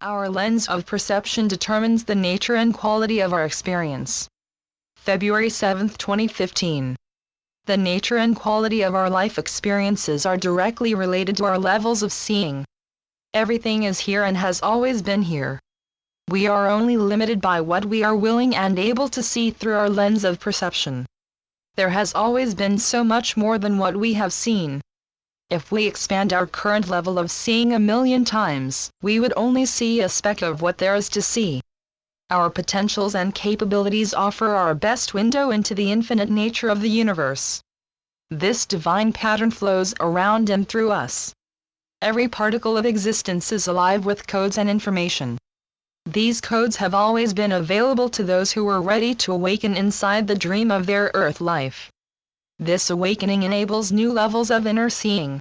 Our lens of perception determines the nature and quality of our experience. February 7, 2015. The nature and quality of our life experiences are directly related to our levels of seeing. Everything is here and has always been here. We are only limited by what we are willing and able to see through our lens of perception. There has always been so much more than what we have seen. If we expand our current level of seeing 1,000,000 times, we would only see a speck of what there is to see. Our potentials and capabilities offer our best window into the infinite nature of the universe. This divine pattern flows around and through us. Every particle of existence is alive with codes and information. These codes have always been available to those who were ready to awaken inside the dream of their earth life. This awakening enables new levels of inner seeing.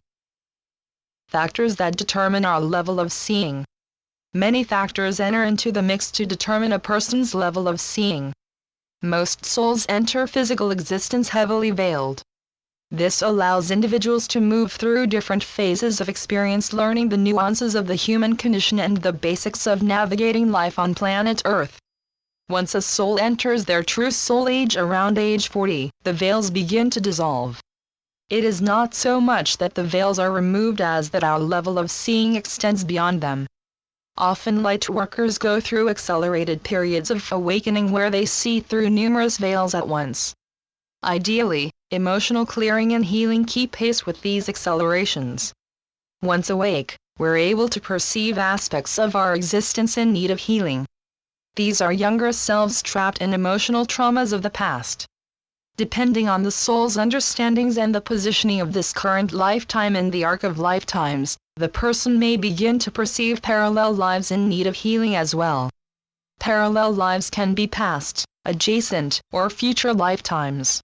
Factors that determine our level of seeing. Many factors enter into the mix to determine a person's level of seeing. Most souls enter physical existence heavily veiled. This allows individuals to move through different phases of experience, learning the nuances of the human condition and the basics of navigating life on planet Earth. Once a soul enters their true soul age around age 40, the veils begin to dissolve. It is not so much that the veils are removed as that our level of seeing extends beyond them. Often light workers go through accelerated periods of awakening where they see through numerous veils at once. Ideally, emotional clearing and healing keep pace with these accelerations. Once awake, we're able to perceive aspects of our existence in need of healing. These are younger selves trapped in emotional traumas of the past. Depending on the soul's understandings and the positioning of this current lifetime in the arc of lifetimes, the person may begin to perceive parallel lives in need of healing as well. Parallel lives can be past, adjacent, or future lifetimes.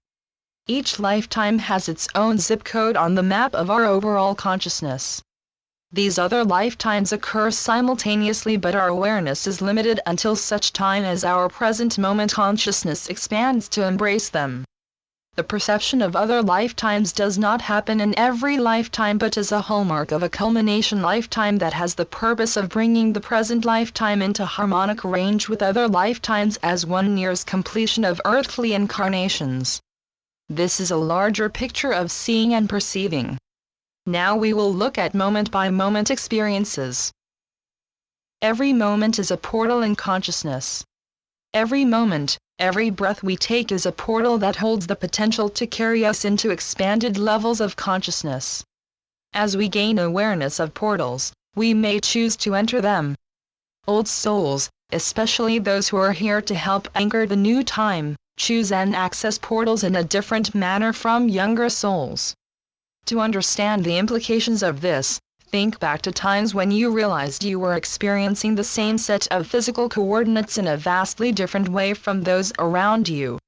Each lifetime has its own zip code on the map of our overall consciousness. These other lifetimes occur simultaneously, but our awareness is limited until such time as our present moment consciousness expands to embrace them. The perception of other lifetimes does not happen in every lifetime, but is a hallmark of a culmination lifetime that has the purpose of bringing the present lifetime into harmonic range with other lifetimes as one nears completion of earthly incarnations. This is a larger picture of seeing and perceiving. Now we will look at moment-by-moment experiences. Every moment is a portal in consciousness. Every moment, every breath we take is a portal that holds the potential to carry us into expanded levels of consciousness. As we gain awareness of portals, we may choose to enter them. Old souls, especially those who are here to help anchor the new time, choose and access portals in a different manner from younger souls. To understand the implications of this, think back to times when you realized you were experiencing the same set of physical coordinates in a vastly different way from those around you.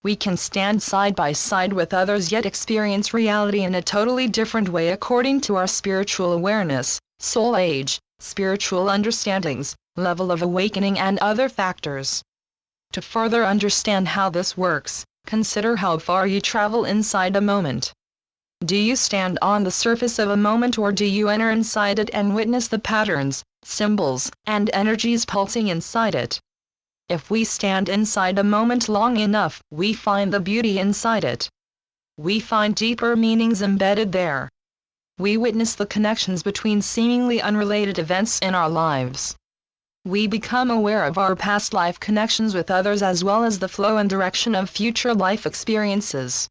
We can stand side by side with others yet experience reality in a totally different way according to our spiritual awareness, soul age, spiritual understandings, level of awakening and other factors. To further understand how this works, consider how far you travel inside a moment. Do you stand on the surface of a moment, or do you enter inside it and witness the patterns, symbols, and energies pulsing inside it? If we stand inside a moment long enough, we find the beauty inside it. We find deeper meanings embedded there. We witness the connections between seemingly unrelated events in our lives. We become aware of our past life connections with others as well as the flow and direction of future life experiences.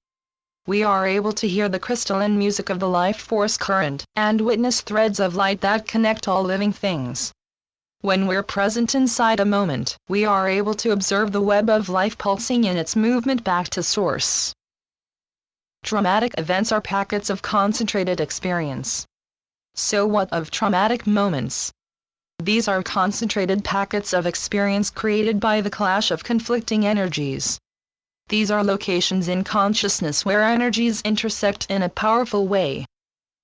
We are able to hear the crystalline music of the life force current, and witness threads of light that connect all living things. When we're present inside a moment, we are able to observe the web of life pulsing in its movement back to source. Traumatic events are packets of concentrated experience. So what of traumatic moments? These are concentrated packets of experience created by the clash of conflicting energies. These are locations in consciousness where energies intersect in a powerful way.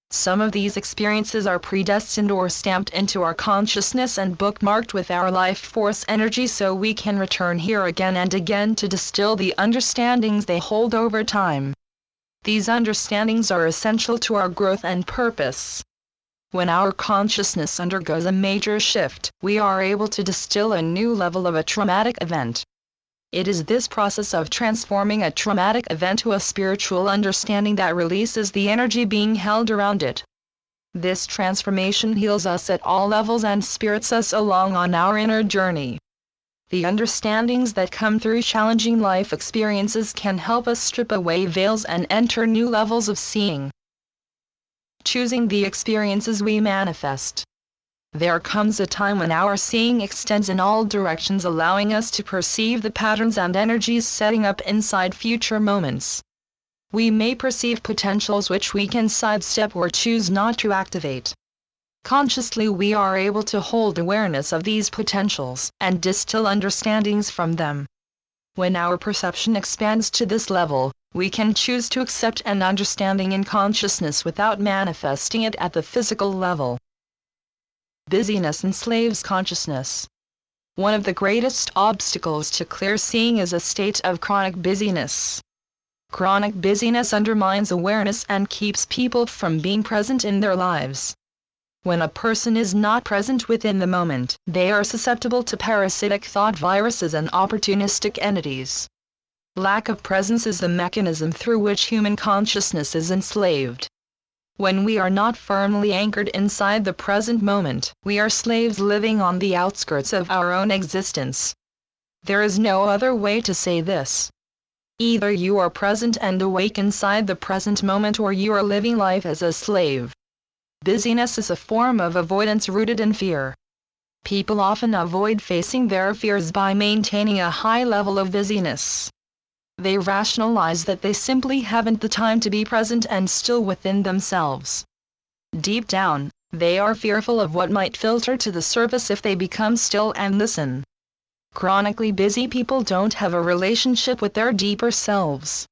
Some of these experiences are predestined or stamped into our consciousness and bookmarked with our life force energy so we can return here again and again to distill the understandings they hold over time. These understandings are essential to our growth and purpose. When our consciousness undergoes a major shift, we are able to distill a new level of a traumatic event. It is this process of transforming a traumatic event to a spiritual understanding that releases the energy being held around it. This transformation heals us at all levels and spirits us along on our inner journey. The understandings that come through challenging life experiences can help us strip away veils and enter new levels of seeing. Choosing the experiences we manifest. There comes a time when our seeing extends in all directions, allowing us to perceive the patterns and energies setting up inside future moments. We may perceive potentials which we can sidestep or choose not to activate. Consciously, we are able to hold awareness of these potentials and distill understandings from them. When our perception expands to this level, we can choose to accept an understanding in consciousness without manifesting it at the physical level. Busyness enslaves consciousness. One of the greatest obstacles to clear seeing is a state of chronic busyness. Chronic busyness undermines awareness and keeps people from being present in their lives. When a person is not present within the moment, they are susceptible to parasitic thought viruses and opportunistic entities. Lack of presence is the mechanism through which human consciousness is enslaved. When we are not firmly anchored inside the present moment, we are slaves living on the outskirts of our own existence. There is no other way to say this. Either you are present and awake inside the present moment, or you are living life as a slave. Busyness is a form of avoidance rooted in fear. People often avoid facing their fears by maintaining a high level of busyness. They rationalize that they simply haven't the time to be present and still within themselves. Deep down, they are fearful of what might filter to the surface if they become still and listen. Chronically busy people don't have a relationship with their deeper selves.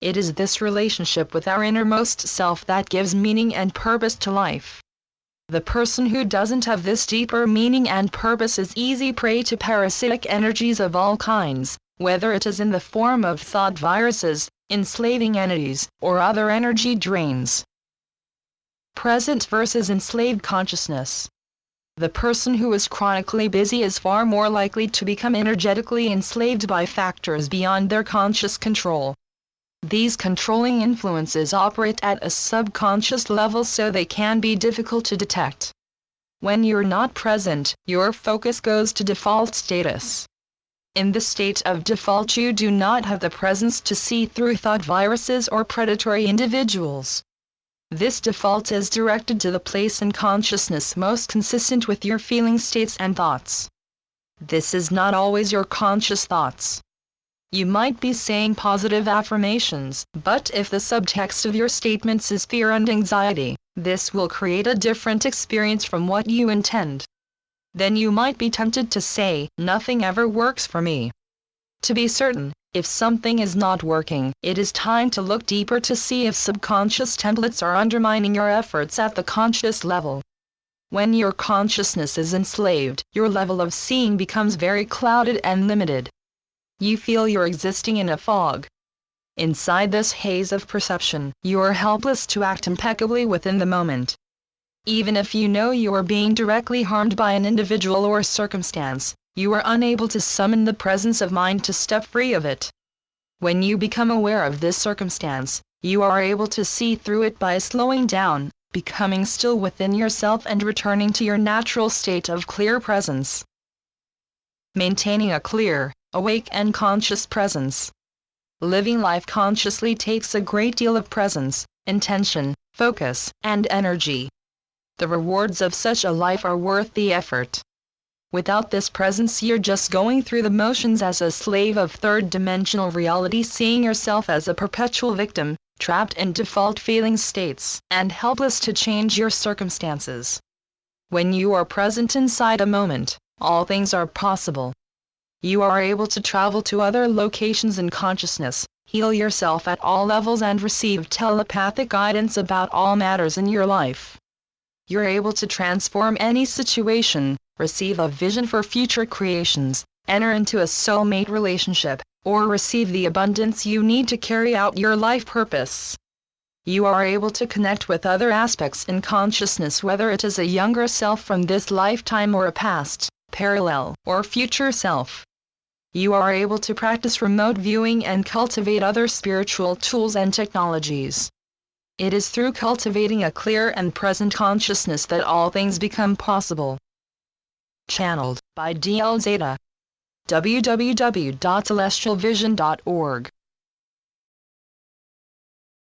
It is this relationship with our innermost self that gives meaning and purpose to life. The person who doesn't have this deeper meaning and purpose is easy prey to parasitic energies of all kinds, whether it is in the form of thought viruses, enslaving entities, or other energy drains. Present versus enslaved consciousness. The person who is chronically busy is far more likely to become energetically enslaved by factors beyond their conscious control. These controlling influences operate at a subconscious level, so they can be difficult to detect. When you're not present, your focus goes to default status. In the state of default, you do not have the presence to see through thought viruses or predatory individuals. This default is directed to the place in consciousness most consistent with your feeling states and thoughts. This is not always your conscious thoughts. You might be saying positive affirmations, but if the subtext of your statements is fear and anxiety, this will create a different experience from what you intend. Then you might be tempted to say, "Nothing ever works for me." To be certain, if something is not working, it is time to look deeper to see if subconscious templates are undermining your efforts at the conscious level. When your consciousness is enslaved, your level of seeing becomes very clouded and limited. You feel you're existing in a fog. Inside this haze of perception, you are helpless to act impeccably within the moment. Even if you know you are being directly harmed by an individual or circumstance, you are unable to summon the presence of mind to step free of it. When you become aware of this circumstance, you are able to see through it by slowing down, becoming still within yourself and returning to your natural state of clear presence. Maintaining a clear, awake and conscious presence. Living life consciously takes a great deal of presence, intention, focus, and energy. The rewards of such a life are worth the effort. Without this presence, you're just going through the motions as a slave of third-dimensional reality, seeing yourself as a perpetual victim, trapped in default feeling states, and helpless to change your circumstances. When you are present inside a moment, all things are possible. You are able to travel to other locations in consciousness, heal yourself at all levels, and receive telepathic guidance about all matters in your life. You're able to transform any situation, receive a vision for future creations, enter into a soulmate relationship, or receive the abundance you need to carry out your life purpose. You are able to connect with other aspects in consciousness, whether it is a younger self from this lifetime or a past, parallel, or future self. You are able to practice remote viewing and cultivate other spiritual tools and technologies. It is through cultivating a clear and present consciousness that all things become possible. Channeled by DL Zeta. www.celestialvision.org